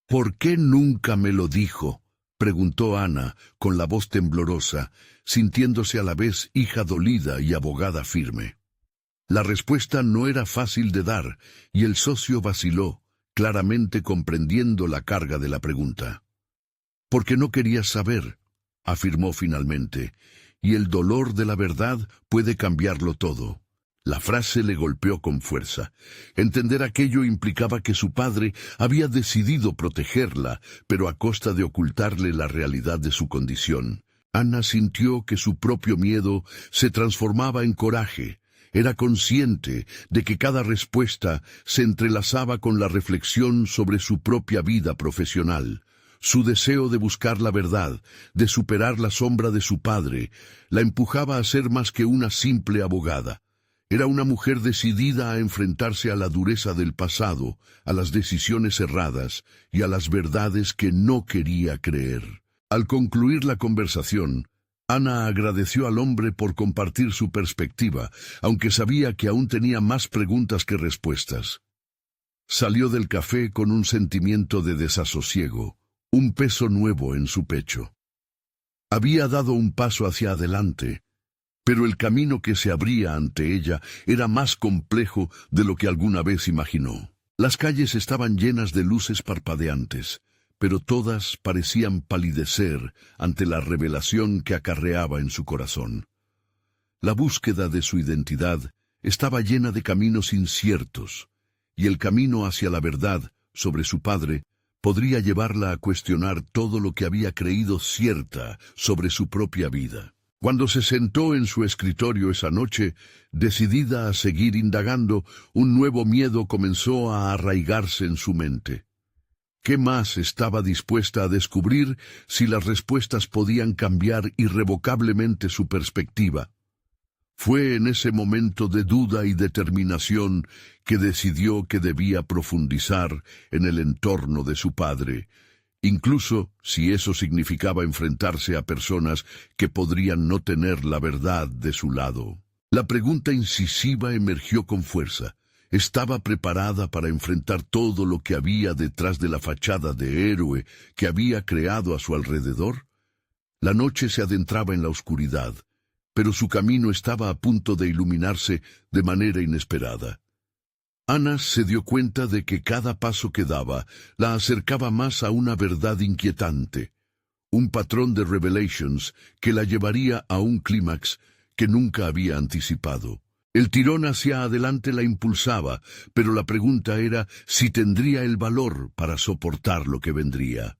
«¿Por qué nunca me lo dijo?», preguntó Ana, con la voz temblorosa, sintiéndose a la vez hija dolida y abogada firme. La respuesta no era fácil de dar, y el socio vaciló, claramente comprendiendo la carga de la pregunta. «Porque no querías saber», afirmó finalmente, «y el dolor de la verdad puede cambiarlo todo». La frase le golpeó con fuerza. Entender aquello implicaba que su padre había decidido protegerla, pero a costa de ocultarle la realidad de su condición. Ana sintió que su propio miedo se transformaba en coraje. Era consciente de que cada respuesta se entrelazaba con la reflexión sobre su propia vida profesional. Su deseo de buscar la verdad, de superar la sombra de su padre, la empujaba a ser más que una simple abogada. Era una mujer decidida a enfrentarse a la dureza del pasado, a las decisiones erradas y a las verdades que no quería creer. Al concluir la conversación, Ana agradeció al hombre por compartir su perspectiva, aunque sabía que aún tenía más preguntas que respuestas. Salió del café con un sentimiento de desasosiego, un peso nuevo en su pecho. Había dado un paso hacia adelante, pero el camino que se abría ante ella era más complejo de lo que alguna vez imaginó. Las calles estaban llenas de luces parpadeantes, pero todas parecían palidecer ante la revelación que acarreaba en su corazón. La búsqueda de su identidad estaba llena de caminos inciertos, y el camino hacia la verdad sobre su padre podría llevarla a cuestionar todo lo que había creído cierta sobre su propia vida. Cuando se sentó en su escritorio esa noche, decidida a seguir indagando, un nuevo miedo comenzó a arraigarse en su mente. ¿Qué más estaba dispuesta a descubrir si las respuestas podían cambiar irrevocablemente su perspectiva? Fue en ese momento de duda y determinación que decidió que debía profundizar en el entorno de su padre, incluso si eso significaba enfrentarse a personas que podrían no tener la verdad de su lado. La pregunta incisiva emergió con fuerza. ¿Estaba preparada para enfrentar todo lo que había detrás de la fachada de héroe que había creado a su alrededor? La noche se adentraba en la oscuridad, pero su camino estaba a punto de iluminarse de manera inesperada. Ana se dio cuenta de que cada paso que daba la acercaba más a una verdad inquietante, un patrón de revelations que la llevaría a un clímax que nunca había anticipado. El tirón hacia adelante la impulsaba, pero la pregunta era si tendría el valor para soportar lo que vendría.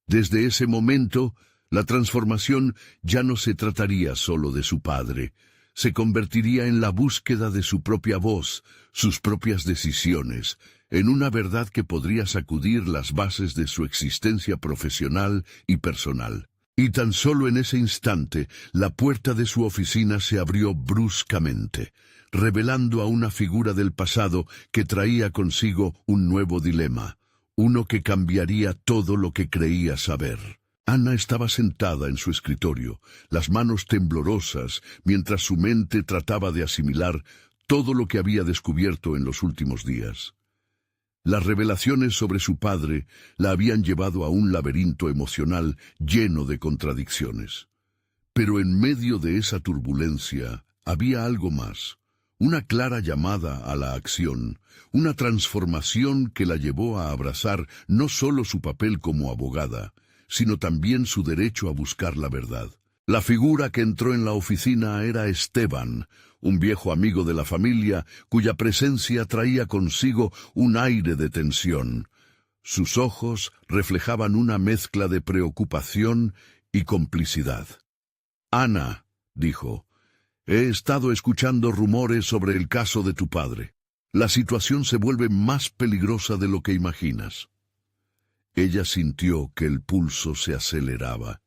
Desde ese momento, la transformación ya no se trataría solo de su padre. Se convertiría en la búsqueda de su propia voz, sus propias decisiones, en una verdad que podría sacudir las bases de su existencia profesional y personal. Y tan solo en ese instante, la puerta de su oficina se abrió bruscamente, revelando a una figura del pasado que traía consigo un nuevo dilema, uno que cambiaría todo lo que creía saber. Ana estaba sentada en su escritorio, las manos temblorosas, mientras su mente trataba de asimilar todo lo que había descubierto en los últimos días. Las revelaciones sobre su padre la habían llevado a un laberinto emocional lleno de contradicciones. Pero en medio de esa turbulencia había algo más, una clara llamada a la acción, una transformación que la llevó a abrazar no solo su papel como abogada, sino también su derecho a buscar la verdad. La figura que entró en la oficina era Esteban, un viejo amigo de la familia cuya presencia traía consigo un aire de tensión. Sus ojos reflejaban una mezcla de preocupación y complicidad. «Ana», dijo, «he estado escuchando rumores sobre el caso de tu padre. La situación se vuelve más peligrosa de lo que imaginas». Ella sintió que el pulso se aceleraba.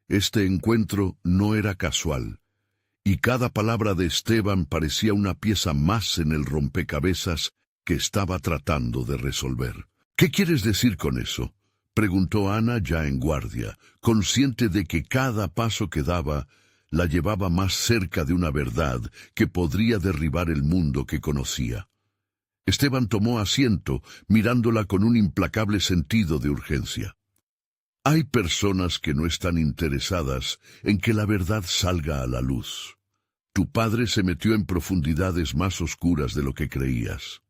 Este encuentro no era casual, y cada palabra de Esteban parecía una pieza más en el rompecabezas que estaba tratando de resolver. «¿Qué quieres decir con eso?», preguntó Ana ya en guardia, consciente de que cada paso que daba la llevaba más cerca de una verdad que podría derribar el mundo que conocía. Esteban tomó asiento, mirándola con un implacable sentido de urgencia. «Hay personas que no están interesadas en que la verdad salga a la luz. Tu padre se metió en profundidades más oscuras de lo que creías».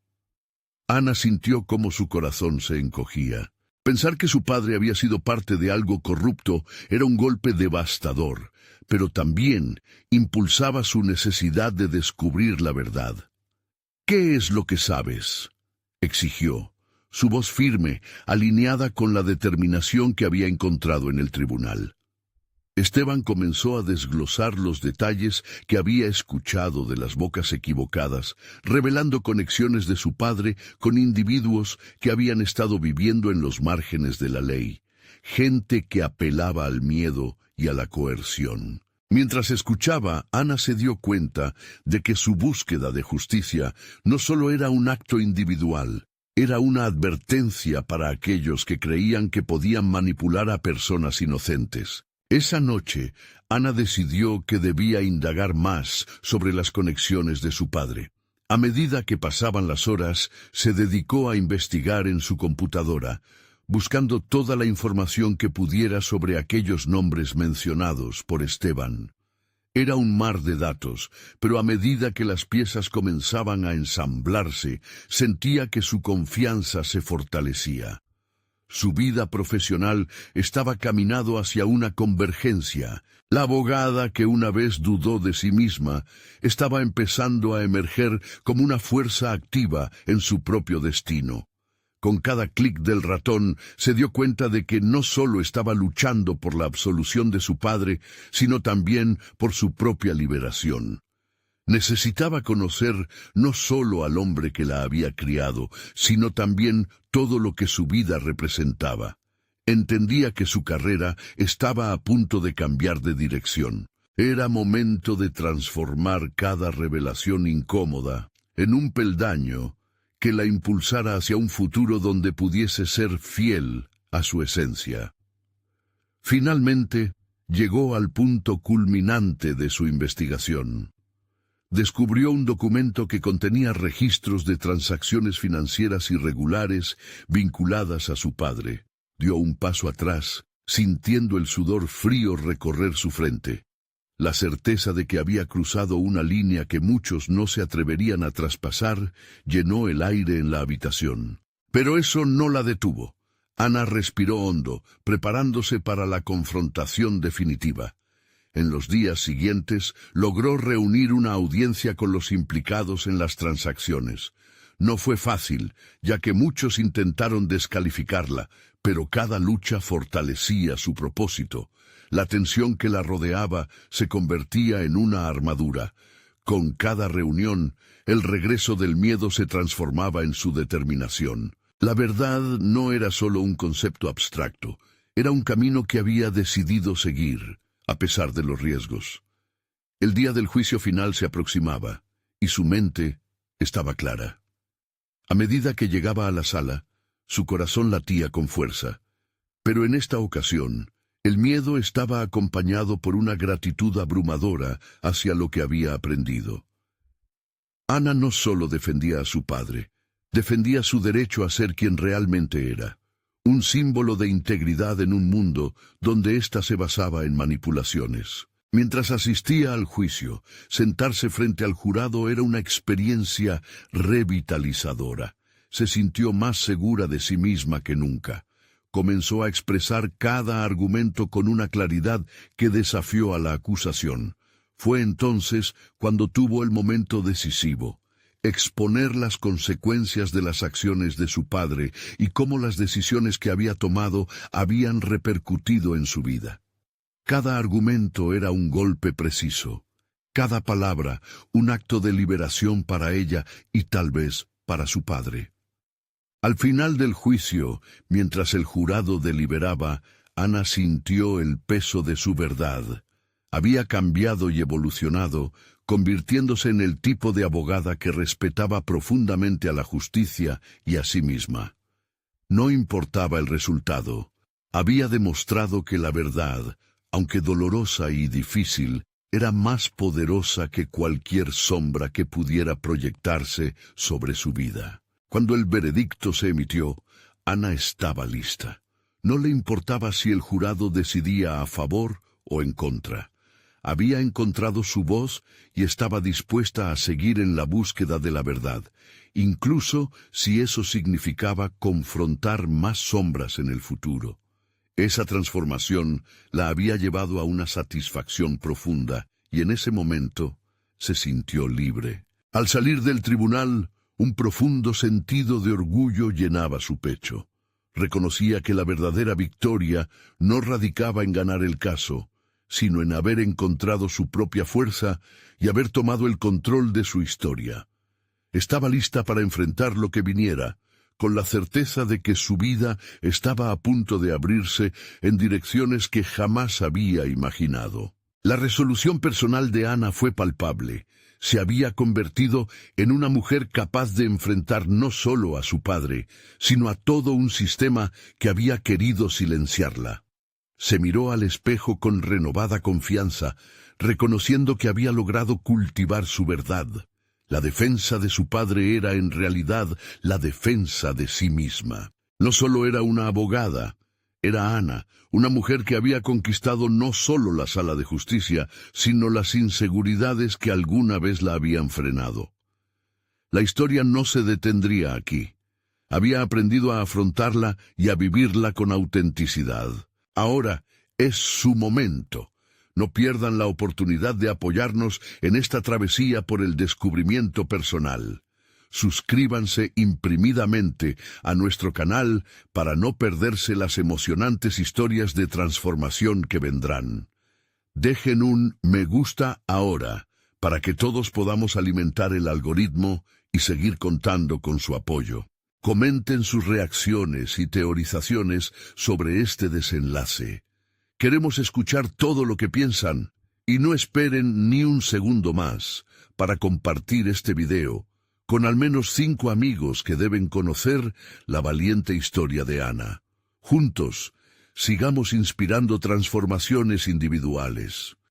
Ana sintió cómo su corazón se encogía. Pensar que su padre había sido parte de algo corrupto era un golpe devastador, pero también impulsaba su necesidad de descubrir la verdad. «¿Qué es lo que sabes?», exigió, su voz firme, alineada con la determinación que había encontrado en el tribunal. Esteban comenzó a desglosar los detalles que había escuchado de las bocas equivocadas, revelando conexiones de su padre con individuos que habían estado viviendo en los márgenes de la ley, gente que apelaba al miedo y a la coerción. Mientras escuchaba, Ana se dio cuenta de que su búsqueda de justicia no solo era un acto individual, era una advertencia para aquellos que creían que podían manipular a personas inocentes. Esa noche, Ana decidió que debía indagar más sobre las conexiones de su padre. A medida que pasaban las horas, se dedicó a investigar en su computadora, buscando toda la información que pudiera sobre aquellos nombres mencionados por Esteban. Era un mar de datos, pero a medida que las piezas comenzaban a ensamblarse, sentía que su confianza se fortalecía. Su vida profesional estaba caminando hacia una convergencia. La abogada que una vez dudó de sí misma estaba empezando a emerger como una fuerza activa en su propio destino. Con cada clic del ratón se dio cuenta de que no solo estaba luchando por la absolución de su padre, sino también por su propia liberación. Necesitaba conocer no solo al hombre que la había criado, sino también todo lo que su vida representaba. Entendía que su carrera estaba a punto de cambiar de dirección. Era momento de transformar cada revelación incómoda en un peldaño que la impulsara hacia un futuro donde pudiese ser fiel a su esencia. Finalmente, llegó al punto culminante de su investigación. Descubrió un documento que contenía registros de transacciones financieras irregulares vinculadas a su padre. Dio un paso atrás, sintiendo el sudor frío recorrer su frente. La certeza de que había cruzado una línea que muchos no se atreverían a traspasar llenó el aire en la habitación. Pero eso no la detuvo. Ana respiró hondo, preparándose para la confrontación definitiva. En los días siguientes, logró reunir una audiencia con los implicados en las transacciones. No fue fácil, ya que muchos intentaron descalificarla, pero cada lucha fortalecía su propósito. La tensión que la rodeaba se convertía en una armadura. Con cada reunión, el regreso del miedo se transformaba en su determinación. La verdad no era solo un concepto abstracto, era un camino que había decidido seguir, a pesar de los riesgos. El día del juicio final se aproximaba, y su mente estaba clara. A medida que llegaba a la sala, su corazón latía con fuerza. Pero en esta ocasión, el miedo estaba acompañado por una gratitud abrumadora hacia lo que había aprendido. Ana no solo defendía a su padre, defendía su derecho a ser quien realmente era. Un símbolo de integridad en un mundo donde ésta se basaba en manipulaciones. Mientras asistía al juicio, sentarse frente al jurado era una experiencia revitalizadora. Se sintió más segura de sí misma que nunca. Comenzó a expresar cada argumento con una claridad que desafió a la acusación. Fue entonces cuando tuvo el momento decisivo. Exponer las consecuencias de las acciones de su padre y cómo las decisiones que había tomado habían repercutido en su vida. Cada argumento era un golpe preciso, cada palabra un acto de liberación para ella y tal vez para su padre. Al final del juicio, mientras el jurado deliberaba, Ana sintió el peso de su verdad. Había cambiado y evolucionado, convirtiéndose en el tipo de abogada que respetaba profundamente a la justicia y a sí misma. No importaba el resultado. Había demostrado que la verdad, aunque dolorosa y difícil, era más poderosa que cualquier sombra que pudiera proyectarse sobre su vida. Cuando el veredicto se emitió, Ana estaba lista. No le importaba si el jurado decidía a favor o en contra. Había encontrado su voz y estaba dispuesta a seguir en la búsqueda de la verdad, incluso si eso significaba confrontar más sombras en el futuro. Esa transformación la había llevado a una satisfacción profunda, y en ese momento se sintió libre. Al salir del tribunal, un profundo sentido de orgullo llenaba su pecho. Reconocía que la verdadera victoria no radicaba en ganar el caso, sino en haber encontrado su propia fuerza y haber tomado el control de su historia. Estaba lista para enfrentar lo que viniera, con la certeza de que su vida estaba a punto de abrirse en direcciones que jamás había imaginado. La resolución personal de Ana fue palpable. Se había convertido en una mujer capaz de enfrentar no solo a su padre, sino a todo un sistema que había querido silenciarla. Se miró al espejo con renovada confianza, reconociendo que había logrado cultivar su verdad. La defensa de su padre era en realidad la defensa de sí misma. No solo era una abogada, era Ana, una mujer que había conquistado no solo la sala de justicia, sino las inseguridades que alguna vez la habían frenado. La historia no se detendría aquí. Había aprendido a afrontarla y a vivirla con autenticidad. Ahora es su momento. No pierdan la oportunidad de apoyarnos en esta travesía por el descubrimiento personal. Suscríbanse imprimidamente a nuestro canal para no perderse las emocionantes historias de transformación que vendrán. Dejen un me gusta ahora para que todos podamos alimentar el algoritmo y seguir contando con su apoyo. Comenten sus reacciones y teorizaciones sobre este desenlace. Queremos escuchar todo lo que piensan y no esperen ni un segundo más para compartir este video con al menos 5 amigos que deben conocer la valiente historia de Ana. Juntos, sigamos inspirando transformaciones individuales.